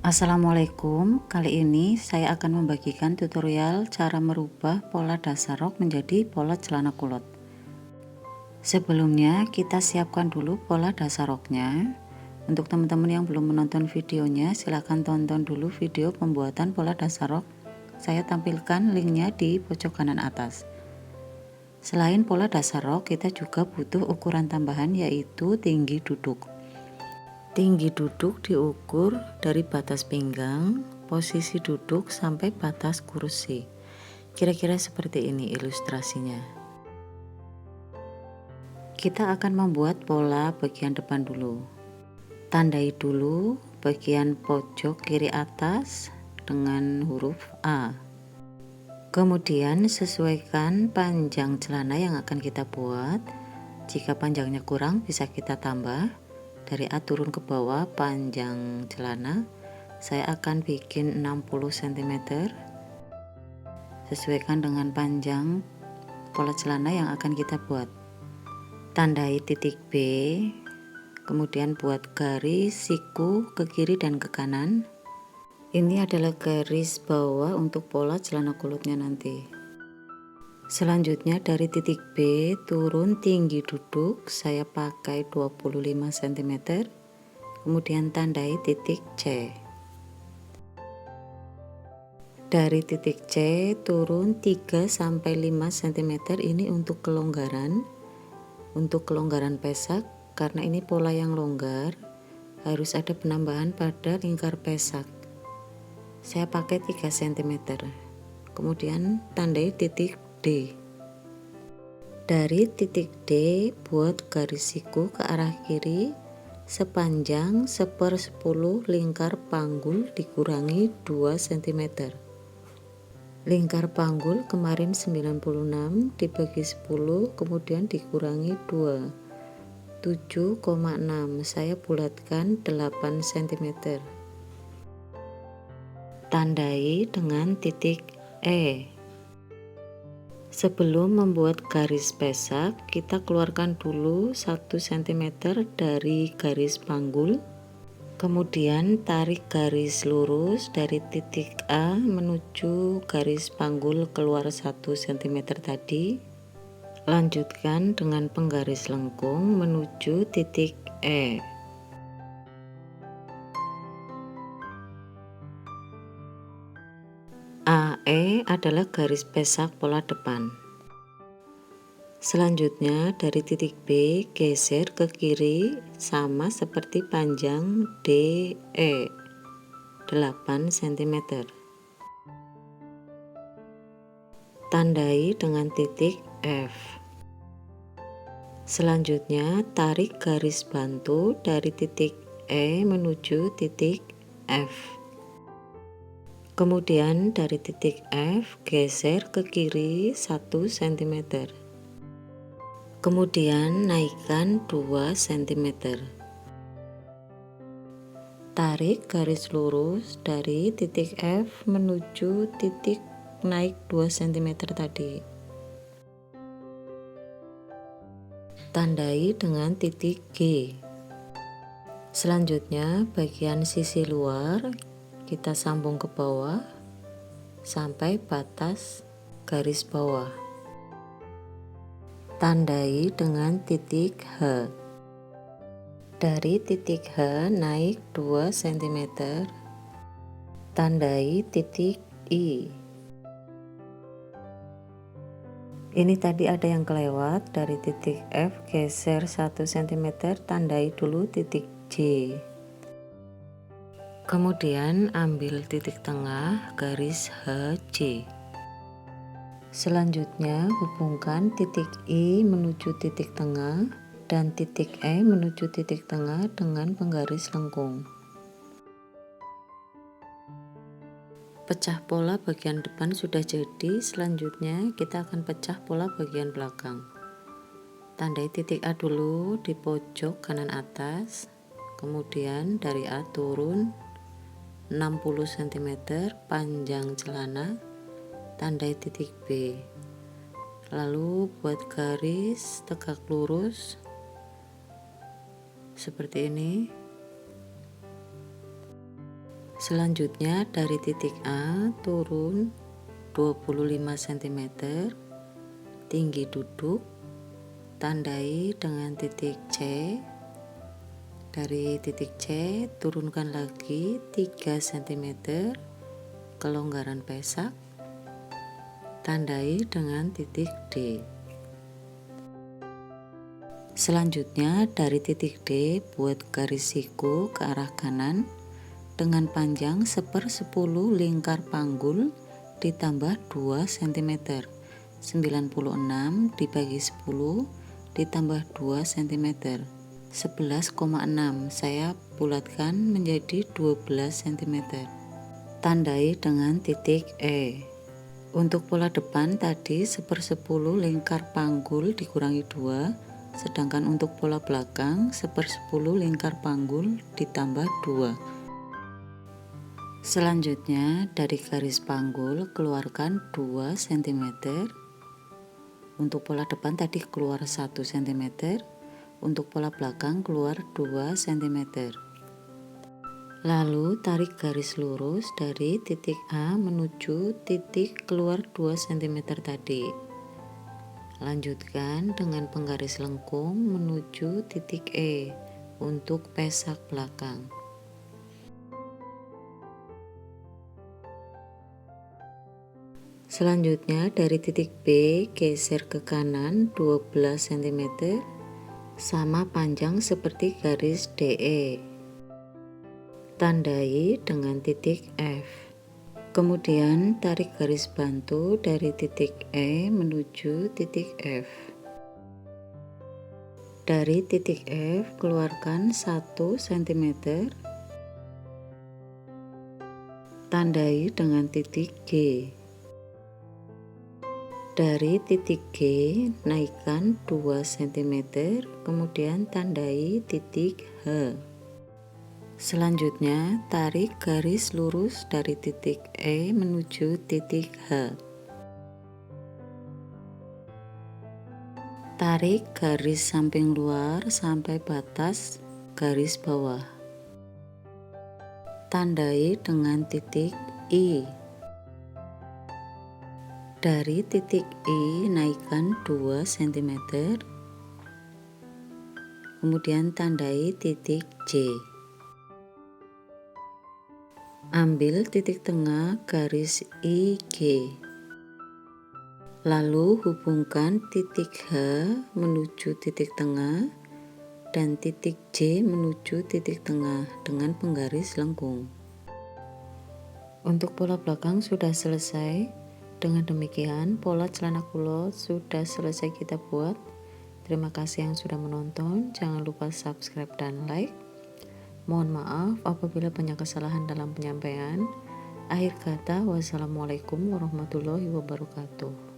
Assalamualaikum, kali ini saya akan membagikan tutorial cara merubah pola dasar rok menjadi pola celana kulot. Sebelumnya kita siapkan dulu pola dasar roknya. Untuk teman-teman yang belum menonton videonya, silahkan tonton dulu video pembuatan pola dasar rok. Saya tampilkan linknya di pojok kanan atas. Selain pola dasar rok, kita juga butuh ukuran tambahan, yaitu tinggi duduk. Tinggi duduk diukur dari batas pinggang, posisi duduk sampai batas kursi. Kira-kira seperti ini ilustrasinya. Kita akan membuat pola bagian depan dulu. Tandai dulu bagian pojok kiri atas dengan huruf A. Kemudian sesuaikan panjang celana yang akan kita buat. Jika panjangnya kurang bisa kita tambah. Dari A turun ke bawah panjang celana saya akan bikin 60 cm. Sesuaikan dengan panjang pola celana yang akan kita buat. Tandai titik B, kemudian buat garis siku ke kiri dan ke kanan. Ini adalah garis bawah untuk pola celana kulotnya nanti. Selanjutnya dari titik B turun tinggi duduk saya pakai 25 cm, kemudian tandai titik C. Dari titik C turun 3-5 cm, ini untuk kelonggaran pesak. Karena ini pola yang longgar, harus ada penambahan pada lingkar pesak. Saya pakai 3 cm. Kemudian tandai titik D. Dari titik D buat garis siku ke arah kiri sepanjang 1/10 lingkar panggul dikurangi 2 cm. Lingkar panggul kemarin 96 dibagi 10 kemudian dikurangi 2, 7,6. Saya bulatkan 8 cm. Tandai dengan titik E. Sebelum membuat garis pesak, kita keluarkan dulu 1 cm dari garis panggul. Kemudian tarik garis lurus dari titik A menuju garis panggul keluar 1 cm tadi. Lanjutkan dengan penggaris lengkung menuju titik E. AE adalah garis pesak pola depan. Selanjutnya dari titik B geser ke kiri sama seperti panjang DE 8 cm. Tandai dengan titik F. Selanjutnya tarik garis bantu dari titik E menuju titik F. Kemudian dari titik F geser ke kiri 1 cm. Kemudian naikkan 2 cm. Tarik garis lurus dari titik F menuju titik naik 2 cm tadi. Tandai dengan titik G. Selanjutnya bagian sisi luar kita sambung ke bawah sampai batas garis bawah. Tandai dengan titik H. Dari titik H naik 2 cm. Tandai titik I. Ini tadi ada yang kelewat, dari titik F geser 1 cm, tandai dulu titik J. Kemudian ambil titik tengah garis HJ. Selanjutnya hubungkan titik I menuju titik tengah dan titik E menuju titik tengah dengan penggaris lengkung. Pecah pola bagian depan sudah jadi, selanjutnya kita akan pecah pola bagian belakang. Tandai titik A dulu di pojok kanan atas, kemudian dari A turun 60 cm panjang celana, tandai titik B. Lalu buat garis tegak lurus seperti ini. Selanjutnya dari titik A turun 25 cm, tinggi duduk, tandai dengan titik C. Dari titik C turunkan lagi 3 cm, kelonggaran pesak, tandai dengan titik D. Selanjutnya dari titik D buat garis siku ke arah kanan dengan panjang 1/10 lingkar panggul ditambah 2 cm. 96 dibagi 10 ditambah 2 cm. 11,6 saya bulatkan menjadi 12 cm. Tandai dengan titik E. Untuk pola depan tadi 1/10 lingkar panggul dikurangi 2, sedangkan untuk pola belakang 1/10 lingkar panggul ditambah 2. Selanjutnya dari garis panggul keluarkan 2 cm. Untuk pola depan tadi keluar 1 cm, untuk pola belakang keluar 2 cm. Lalu tarik garis lurus dari titik A menuju titik keluar 2 cm tadi. Lanjutkan dengan penggaris lengkung menuju titik E untuk pesak belakang. Selanjutnya dari titik B geser ke kanan 12 cm sama panjang seperti garis DE. Tandai dengan titik F. Kemudian tarik garis bantu dari titik E menuju titik F. Dari titik F keluarkan 1 cm. Tandai dengan titik G. Dari titik G naikkan 2 cm, kemudian tandai titik H. Selanjutnya tarik garis lurus dari titik E menuju titik H. Tarik garis samping luar sampai batas garis bawah. Tandai dengan titik I. Dari titik I naikkan 2 cm, kemudian tandai titik J. Ambil titik tengah garis IG, lalu hubungkan titik H menuju titik tengah dan titik J menuju titik tengah dengan penggaris lengkung. Untuk pola belakang sudah selesai. Dengan demikian, pola celana kulot sudah selesai kita buat. Terima kasih yang sudah menonton. Jangan lupa subscribe dan like. Mohon maaf apabila banyak kesalahan dalam penyampaian. Akhir kata, wassalamualaikum warahmatullahi wabarakatuh.